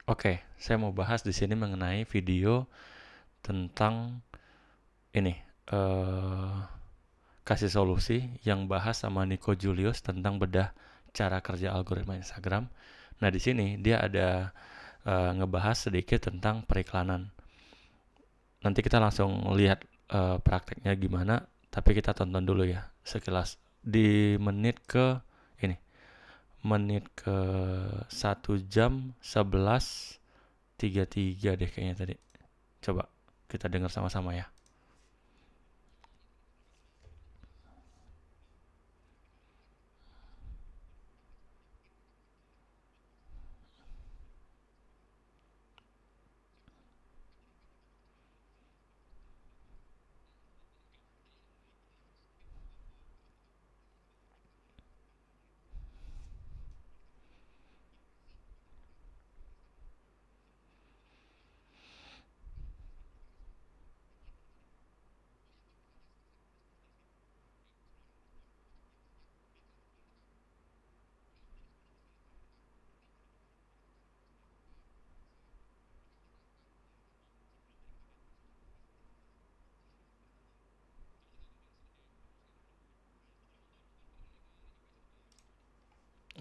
Oke, saya mau bahas di sini mengenai video tentang ini eh kasih solusi yang bahas sama Nico Julius tentang bedah cara kerja algoritma Instagram. Nah, di sini dia ada ngebahas sedikit tentang periklanan. Nanti kita langsung lihat prakteknya gimana, tapi kita tonton dulu ya sekilas di ini menit ke 1 jam 11:33 deh kayaknya tadi. Coba kita dengar sama-sama ya.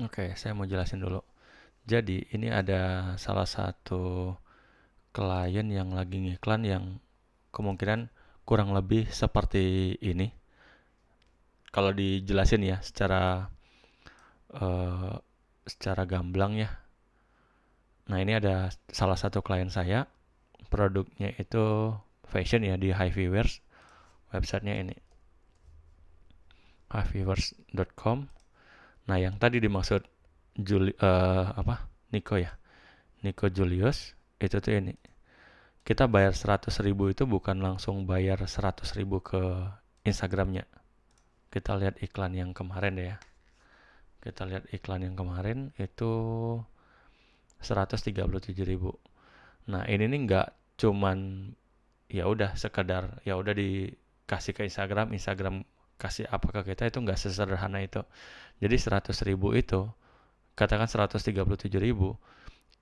Oke, saya mau jelasin dulu. Jadi, ini ada salah satu klien yang lagi ngiklan yang kemungkinan kurang lebih seperti ini. Kalau dijelasin ya eh, secara gamblang ya. Nah, ini ada salah satu klien saya, produknya itu fashion ya di Hivewears, websitenya ini hivewears.com. Nah, yang tadi dimaksud Nico ya, Nico Julius itu tuh ini. Kita bayar 100.000 itu bukan langsung bayar 100.000 ke Instagramnya. Kita lihat iklan yang kemarin deh ya. Kita lihat iklan yang kemarin itu 137.000. Nah, ini nih nggak cuman ya udah sekedar ya udah dikasih ke Instagram, Instagram kasih apa ke kita, itu nggak sesederhana itu. Jadi 100.000 itu, katakan 137.000,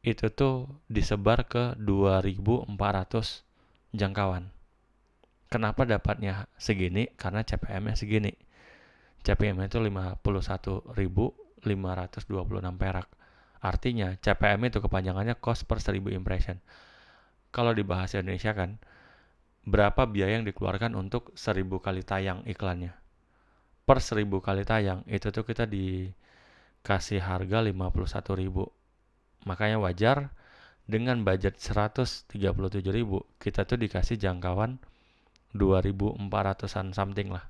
itu tuh disebar ke 2.400 jangkauan. Kenapa dapatnya segini? Karena CPM-nya segini. CPM itu 51.526 perak. Artinya CPM itu kepanjangannya cost per 1000 impression. Kalau di bahasa Indonesia kan, berapa biaya yang dikeluarkan untuk 1000 kali tayang iklannya. Per 1000 kali tayang itu tuh kita dikasih harga 51.000. Makanya wajar dengan budget 137.000 kita tuh dikasih jangkauan 2.400-an something lah.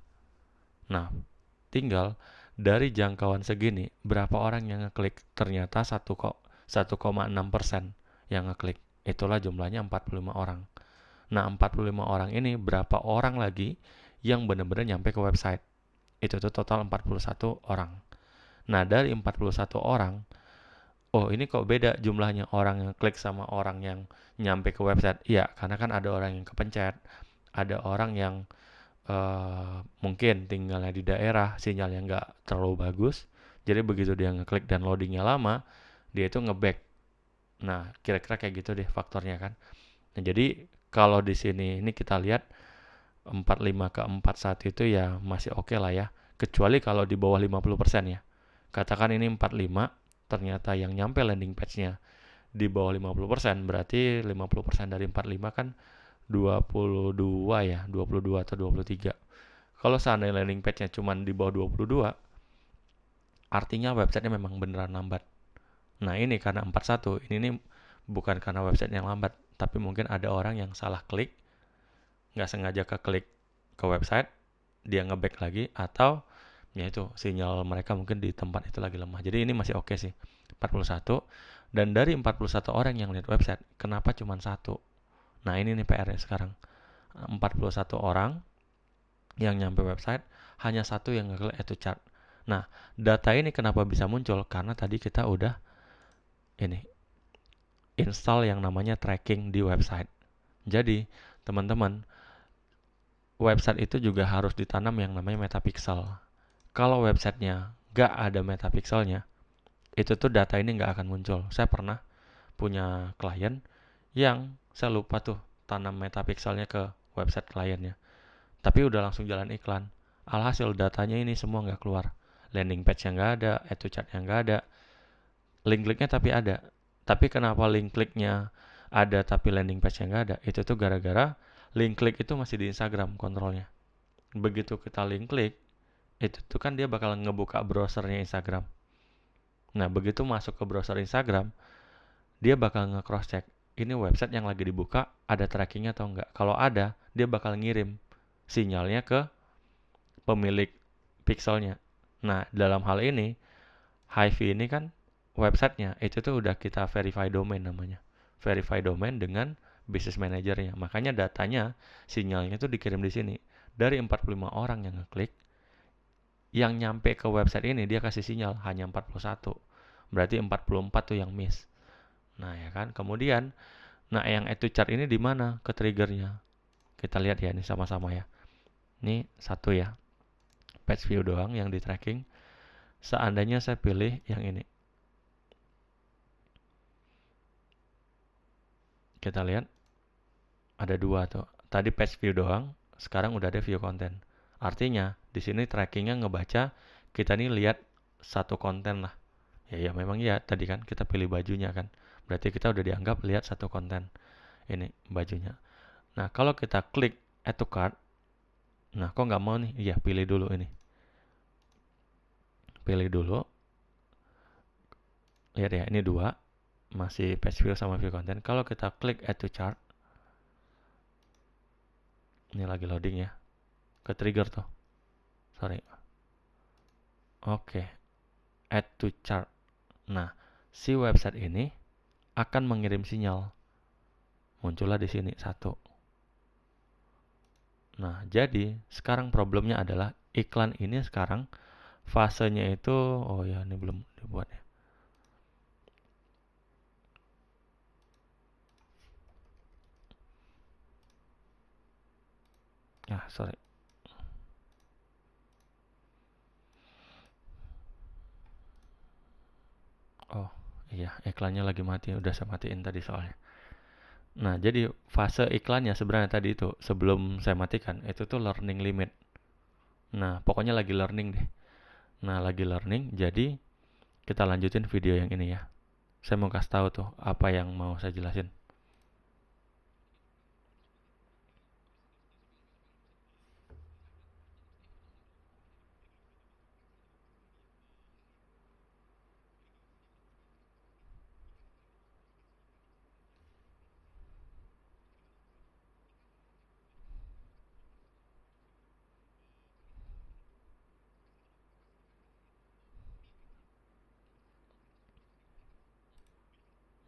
Nah, tinggal dari jangkauan segini berapa orang yang ngeklik? Ternyata 1,6% yang ngeklik. Itulah jumlahnya 45 orang. Nah, 45 orang ini berapa orang lagi yang benar-benar nyampe ke website? Itu tuh total 41 orang. Nah, dari 41 orang, oh ini kok beda jumlahnya orang yang klik sama orang yang nyampe ke website? Iya, karena kan ada orang yang kepencet, ada orang yang mungkin tinggalnya di daerah sinyalnya nggak terlalu bagus, jadi begitu dia ngeklik dan loadingnya lama, dia itu ngeback. Nah, kira-kira kayak gitu deh faktornya kan. Nah, jadi kalau di sini ini kita lihat 45 ke 41 itu ya masih oke lah ya, kecuali kalau di bawah 50% ya. Katakan ini 45, ternyata yang nyampe landing page-nya di bawah 50%, berarti 50% dari 45 kan 22 ya, 22 atau 23. Kalau seandainya landing page-nya cuma di bawah 22, artinya websitenya memang beneran lambat. Nah, ini karena 41, ini nih bukan karena website yang lambat, tapi mungkin ada orang yang salah klik, nggak sengaja ke klik ke website, dia ngeback lagi, atau ya itu sinyal mereka mungkin di tempat itu lagi lemah. Jadi ini masih oke sih, 41. Dan dari 41 orang yang lihat website, kenapa cuma satu? Nah, ini nih PR-nya sekarang. 41 orang yang nyampe website, hanya satu yang ngeklik add to chart. Nah, data ini kenapa bisa muncul? Karena tadi kita udah ini install yang namanya tracking di website. Jadi, teman-teman, website itu juga harus ditanam yang namanya metapixel. Kalau websitenya nggak ada metapixelnya, itu tuh data ini nggak akan muncul. Saya pernah punya klien yang saya lupa tuh tanam metapixelnya ke website kliennya. Tapi udah langsung jalan iklan. Alhasil datanya ini semua nggak keluar. Landing page yang nggak ada, add to chart yang nggak ada, link kliknya tapi ada. Tapi kenapa link kliknya ada tapi landing page yang nggak ada? Itu tuh gara-gara link klik itu masih di Instagram kontrolnya. Begitu kita link klik, itu tuh kan dia bakal ngebuka browsernya Instagram. Nah, begitu masuk ke browser Instagram, dia bakal nge-cross check. Ini website yang lagi dibuka, ada trackingnya atau enggak. Kalau ada, dia bakal ngirim sinyalnya ke pemilik pixelnya. Nah, dalam hal ini, Hy-Vee ini kan websitenya, itu tuh udah kita verify domain namanya. Verify domain dengan business manajernya. Makanya datanya, sinyalnya tuh dikirim di sini. Dari 45 orang yang ngeklik, yang nyampe ke website ini dia kasih sinyal hanya 41. Berarti 44 tuh yang miss. Nah, ya kan? Kemudian, nah yang add to chart ini di mana ke triggernya? Kita lihat ya, ini sama-sama ya. Ini satu ya. Page view doang yang di tracking. Seandainya saya pilih yang ini. Kita lihat ada dua tuh. Tadi page view doang, sekarang udah ada view content. Artinya di sini trackingnya ngebaca kita nih lihat satu konten lah. Ya memang ya tadi kan kita pilih bajunya kan. Berarti kita udah dianggap lihat satu konten. Ini bajunya. Nah kalau kita klik add to cart, nah kok nggak mau nih? Iya pilih dulu ini. Pilih dulu. Lihat ya ini dua. Masih page view sama view content. Kalau kita klik add to chart, ini lagi loading ya. Ke trigger tuh. Sorry. Oke. Add to chart. Nah, si website ini akan mengirim sinyal. Muncullah di sini satu. Nah, jadi sekarang problemnya adalah iklan ini sekarang fasenya itu, oh ya ini belum dibuat ya. Ah, sorry. Oh, iya, iklannya lagi mati. Udah saya matiin tadi soalnya. Nah, jadi fase iklannya sebenarnya tadi itu sebelum saya matikan itu tuh learning limit. Nah, pokoknya lagi learning deh. Nah, lagi learning, jadi kita lanjutin video yang ini ya. Saya mau kasih tahu tuh apa yang mau saya jelasin.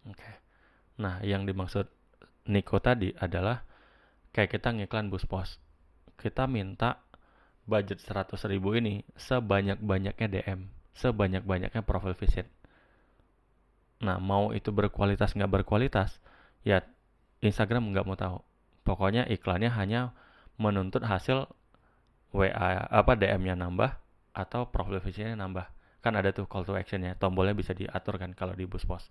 Oke. Nah, yang dimaksud Niko tadi adalah kayak kita ngiklan bus pos. Kita minta budget 100.000 ini sebanyak-banyaknya DM, sebanyak-banyaknya profile visit. Nah, mau itu berkualitas nggak berkualitas, ya Instagram nggak mau tahu. Pokoknya iklannya hanya menuntut hasil WA apa DM-nya nambah atau profile visitnya nambah. Kan ada tuh call to action-nya, tombolnya bisa diatur kan kalau di bus pos.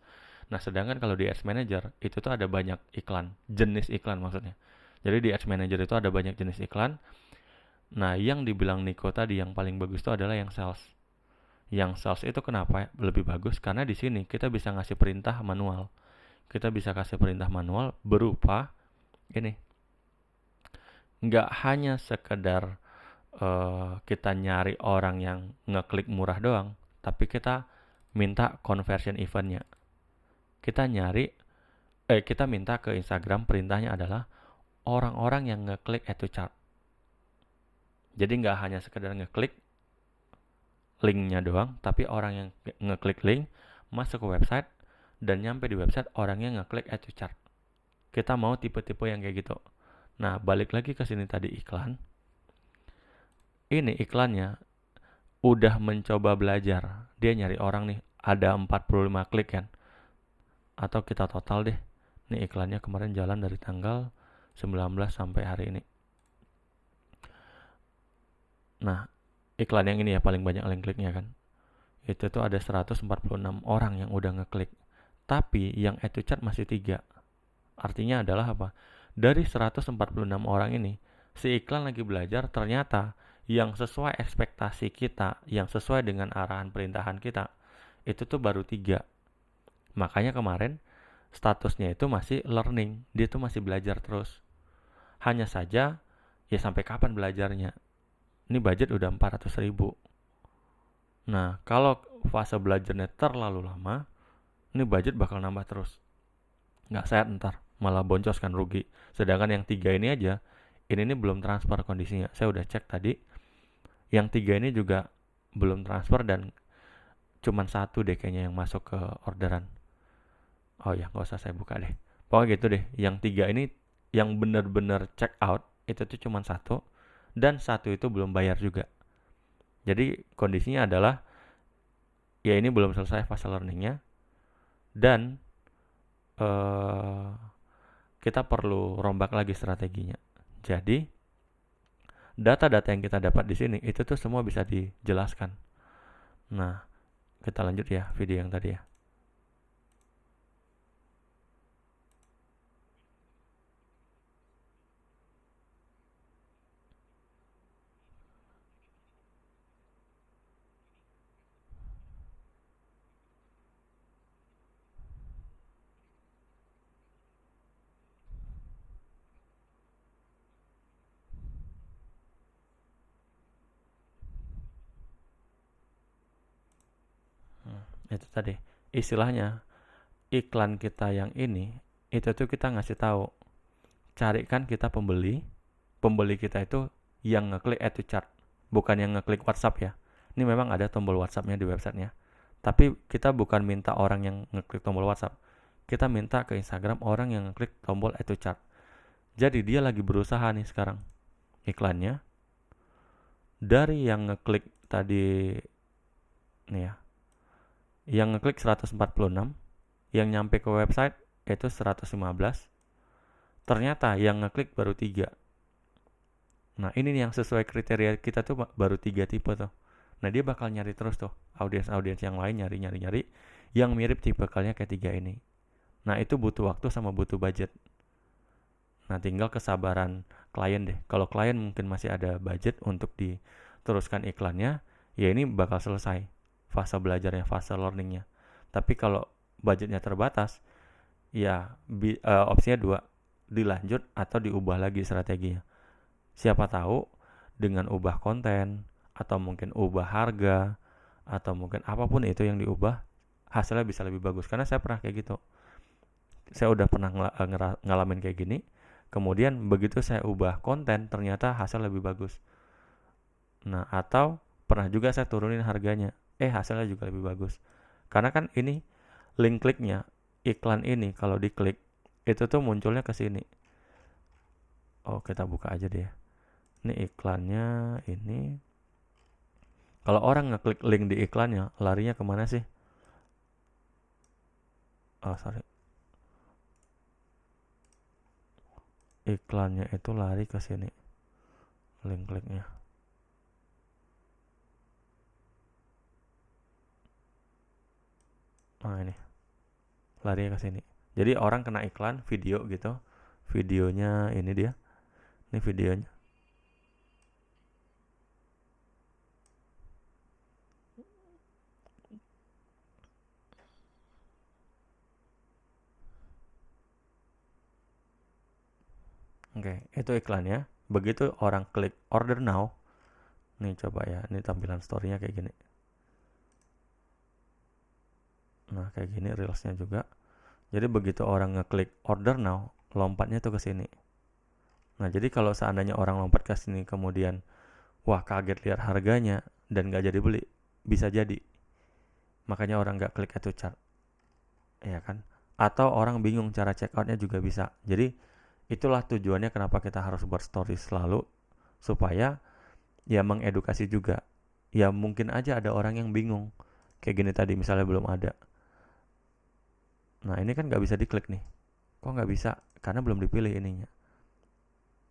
Nah, sedangkan kalau di Ads Manager itu tuh ada banyak iklan, jenis iklan maksudnya. Jadi di Ads Manager itu ada banyak jenis iklan. Nah, yang dibilang Nico tadi yang paling bagus itu adalah yang sales. Yang sales itu kenapa lebih bagus? Karena di sini kita bisa ngasih perintah manual. Kita bisa kasih perintah manual berupa ini. Nggak hanya sekedar kita nyari orang yang ngeklik murah doang, tapi kita minta conversion eventnya. Kita kita minta ke Instagram perintahnya adalah orang-orang yang ngeklik add to chart. Jadi nggak hanya sekedar ngeklik linknya doang, tapi orang yang ngeklik link masuk ke website dan nyampe di website orangnya ngeklik add to chart. Kita mau tipe-tipe yang kayak gitu. Nah, balik lagi ke sini tadi iklan. Ini iklannya udah mencoba belajar. Dia nyari orang nih, ada 45 klik kan. Atau kita total deh. Nih iklannya kemarin jalan dari tanggal 19 sampai hari ini. Nah, iklan yang ini ya paling banyak link kliknya kan. Itu tuh ada 146 orang yang udah ngeklik. Tapi yang add to chart masih 3. Artinya adalah apa? Dari 146 orang ini, si iklan lagi belajar ternyata yang sesuai ekspektasi kita, yang sesuai dengan arahan perintahan kita, itu tuh baru 3. Makanya kemarin statusnya itu masih learning, dia tuh masih belajar terus. Hanya saja, ya sampai kapan belajarnya? Ini budget udah 400.000. Nah, kalau fase belajarnya terlalu lama, ini budget bakal nambah terus. Nggak sehat ntar, malah boncos kan rugi. Sedangkan yang 3 ini aja, ini belum transfer kondisinya. Saya udah cek tadi, yang 3 ini juga belum transfer dan cuman satu deh kayaknya yang masuk ke orderan. Oh ya, nggak usah saya buka deh. Pokoknya gitu deh. Yang 3 ini yang bener-bener check out itu tuh cuman satu dan satu itu belum bayar juga. Jadi kondisinya adalah ya ini belum selesai fase learningnya dan eh, kita perlu rombak lagi strateginya. Jadi data-data yang kita dapat di sini itu tuh semua bisa dijelaskan. Nah, kita lanjut ya video yang tadi ya. Itu tadi istilahnya iklan kita yang ini itu tuh kita ngasih tahu carikan kita pembeli kita itu yang ngeklik add to chart, bukan yang ngeklik WhatsApp ya. Ini memang ada tombol WhatsAppnya di websitenya, tapi kita bukan minta orang yang ngeklik tombol WhatsApp, kita minta ke Instagram orang yang ngeklik tombol add to chart. Jadi dia lagi berusaha nih sekarang iklannya dari yang ngeklik tadi nih ya, yang ngeklik 146, yang nyampe ke website itu 115, ternyata yang ngeklik baru 3. Nah ini nih yang sesuai kriteria kita tuh baru 3 tipe tuh. Nah dia bakal nyari terus tuh audiens-audiens yang lain, nyari yang mirip tipe kalian kayak 3 ini. Nah itu butuh waktu sama butuh budget. Nah tinggal kesabaran klien deh. Kalau klien mungkin masih ada budget untuk diteruskan iklannya, ya ini bakal selesai fase belajarnya, fase learningnya. Tapi kalau budgetnya terbatas, ya opsinya dua, dilanjut atau diubah lagi strateginya. Siapa tahu dengan ubah konten atau mungkin ubah harga atau mungkin apapun itu yang diubah, hasilnya bisa lebih bagus. Karena saya pernah kayak gitu. Saya udah pernah ngalamin kayak gini. Kemudian begitu saya ubah konten, ternyata hasil lebih bagus. Nah, atau pernah juga saya turunin harganya. Hasilnya juga lebih bagus. Karena kan ini link kliknya, iklan ini kalau diklik, itu tuh munculnya ke sini. Oh, kita buka aja deh. Ini iklannya ini. Kalau orang ngeklik link di iklannya, larinya kemana sih? Oh, sorry. Iklannya itu lari ke sini. Link kliknya. Nah, ini. Larinya ke sini. Jadi orang kena iklan video gitu. Videonya ini dia. Ini videonya. Oke, itu iklannya. Begitu orang klik order now, nih coba ya, ini tampilan story-nya kayak gini. Nah, kayak gini reelsnya juga. Jadi begitu orang ngeklik order now, lompatnya tuh ke sini. Nah, jadi kalau seandainya orang lompat ke sini kemudian, wah kaget lihat harganya dan gak jadi beli, bisa jadi. Makanya orang gak klik add to chart, ya kan? Atau orang bingung cara check outnya juga bisa. Jadi itulah tujuannya kenapa kita harus buat story selalu, supaya ya mengedukasi juga. Ya mungkin aja ada orang yang bingung. Kayak gini tadi misalnya belum ada. Nah ini kan gak bisa diklik nih. Kok gak bisa? Karena belum dipilih ininya.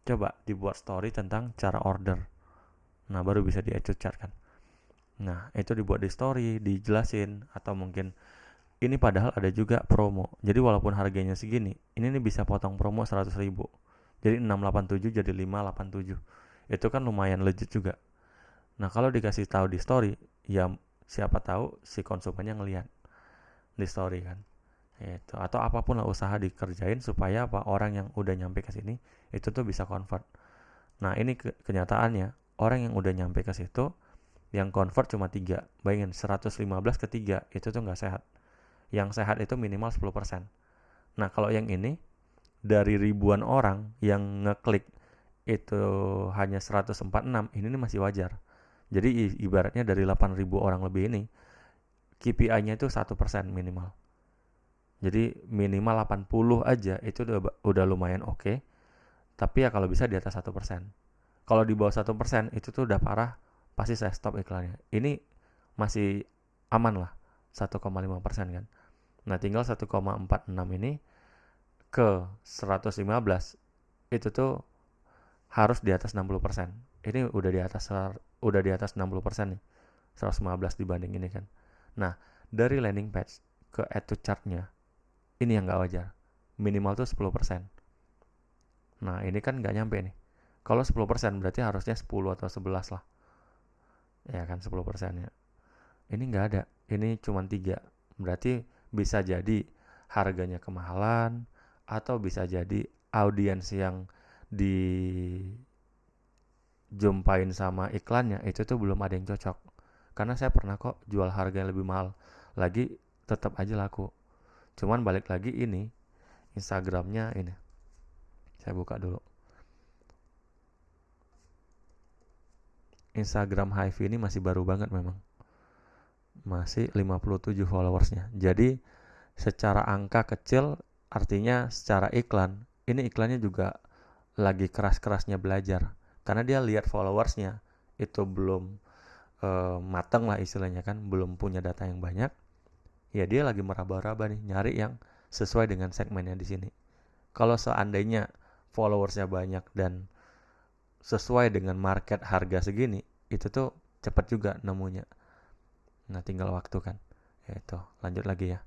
Coba dibuat story tentang cara order. Nah baru bisa di add to chart kan. Nah itu dibuat di story, dijelasin. Atau mungkin Ini padahal ada juga promo. Jadi walaupun harganya segini, ini nih bisa potong promo 100.000. Jadi 687 jadi 587. Itu kan lumayan legit juga. Nah, kalau dikasih tahu di story, ya siapa tahu si konsumennya ngelihat di story kan. Itu atau apapun lah usaha dikerjain supaya apa orang yang udah nyampe ke sini itu tuh bisa convert. Nah, ini kenyataannya orang yang udah nyampe ke situ yang convert cuma 3. Bayangin 115 ke 3 itu tuh nggak sehat. Yang sehat itu minimal 10%. Nah, kalau yang ini dari ribuan orang yang ngeklik itu hanya 146, ini nih masih wajar. Jadi ibaratnya dari 8.000 orang lebih ini, KPI-nya itu 1% minimal. Jadi minimal 80 aja itu udah lumayan oke. Tapi ya kalau bisa di atas 1%. Kalau di bawah 1% itu tuh udah parah, pasti saya stop iklannya. Ini masih aman lah, 1,5% kan. Nah, tinggal 1,46 ini ke 115 itu tuh harus di atas 60%. Ini udah di atas 60% nih. 115 dibanding ini kan. Nah, dari landing page ke add to chart-nya ini yang nggak wajar. Minimal tuh 10%. Nah, ini kan nggak nyampe nih. Kalau 10% berarti harusnya 10 atau 11 lah. Ya kan 10% ya. Ini nggak ada. Ini cuma 3. Berarti bisa jadi harganya kemahalan atau bisa jadi audiens yang dijumpain sama iklannya itu tuh belum ada yang cocok. Karena saya pernah kok jual harga yang lebih mahal lagi tetap aja laku. Cuman balik lagi ini Instagramnya ini. Saya buka dulu. Instagram Hive ini masih baru banget memang. Masih 57 followersnya. Jadi secara angka kecil artinya secara iklan. Ini iklannya juga lagi keras-kerasnya belajar. Karena dia lihat followersnya itu belum mateng lah istilahnya kan. Belum punya data yang banyak. Ya dia lagi meraba-raba nih. Nyari yang sesuai dengan segmennya di sini. Kalau seandainya followersnya banyak dan sesuai dengan market harga segini, itu tuh cepat juga nemunya. Nah, tinggal waktu kan. Ya itu, lanjut lagi ya.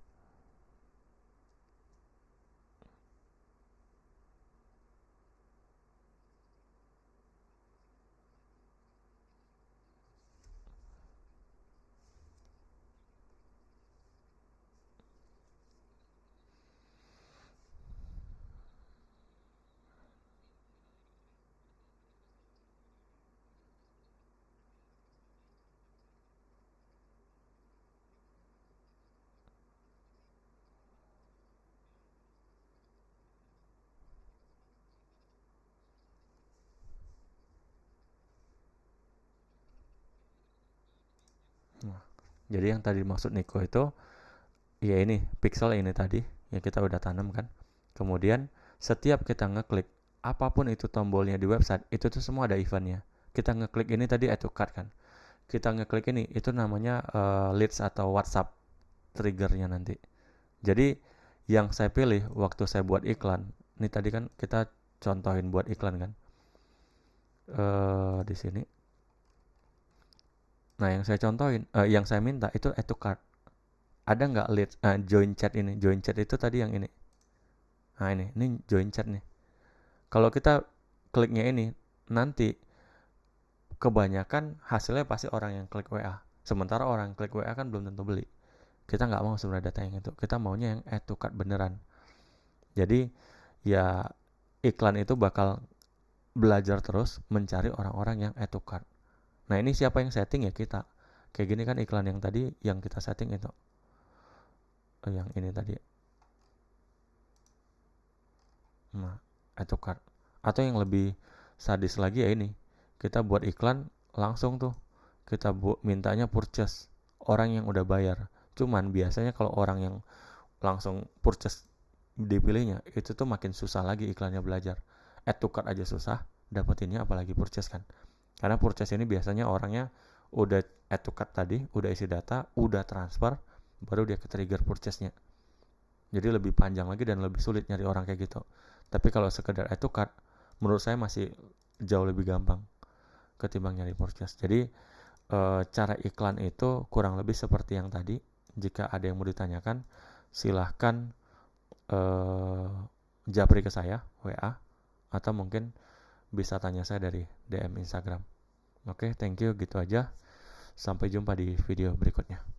Nah, jadi yang tadi maksud Niko itu, ya ini pixel ini tadi yang kita udah tanam kan. Kemudian setiap kita ngeklik apapun itu tombolnya di website itu tuh semua ada eventnya. Kita ngeklik ini tadi add to cart kan. Kita ngeklik ini itu namanya leads atau WhatsApp triggernya nanti. Jadi yang saya pilih waktu saya buat iklan, ini tadi kan kita contohin buat iklan kan. Di sini. Nah, yang saya contohin, yang saya minta itu add to cart. Ada nggak lead join chat ini? Join chat itu tadi yang ini. Nah, ini join chat nih. Kalau kita kliknya ini, nanti kebanyakan hasilnya pasti orang yang klik WA. Sementara orang yang klik WA kan belum tentu beli. Kita nggak mau sebenarnya data yang itu. Kita maunya yang add to cart beneran. Jadi ya iklan itu bakal belajar terus mencari orang-orang yang add to cart. Nah, ini siapa yang setting ya kita. Kayak gini kan iklan yang tadi yang kita setting itu. Yang ini tadi. Nah, add to cart. Atau yang lebih sadis lagi ya ini. Kita buat iklan langsung tuh. Kita mintanya purchase orang yang udah bayar. Cuman biasanya kalau orang yang langsung purchase dipilihnya, itu tuh makin susah lagi iklannya belajar. Add to cart aja susah, dapetinnya apalagi purchase kan. Karena purchase ini biasanya orangnya udah add to cart tadi, udah isi data, udah transfer, baru dia ke trigger purchase-nya. Jadi lebih panjang lagi dan lebih sulit nyari orang kayak gitu. Tapi kalau sekedar add to cart, menurut saya masih jauh lebih gampang ketimbang nyari purchase. Jadi cara iklan itu kurang lebih seperti yang tadi. Jika ada yang mau ditanyakan, silahkan japri ke saya, WA, atau mungkin bisa tanya saya dari DM Instagram. Oke, thank you, gitu aja. Sampai jumpa di video berikutnya.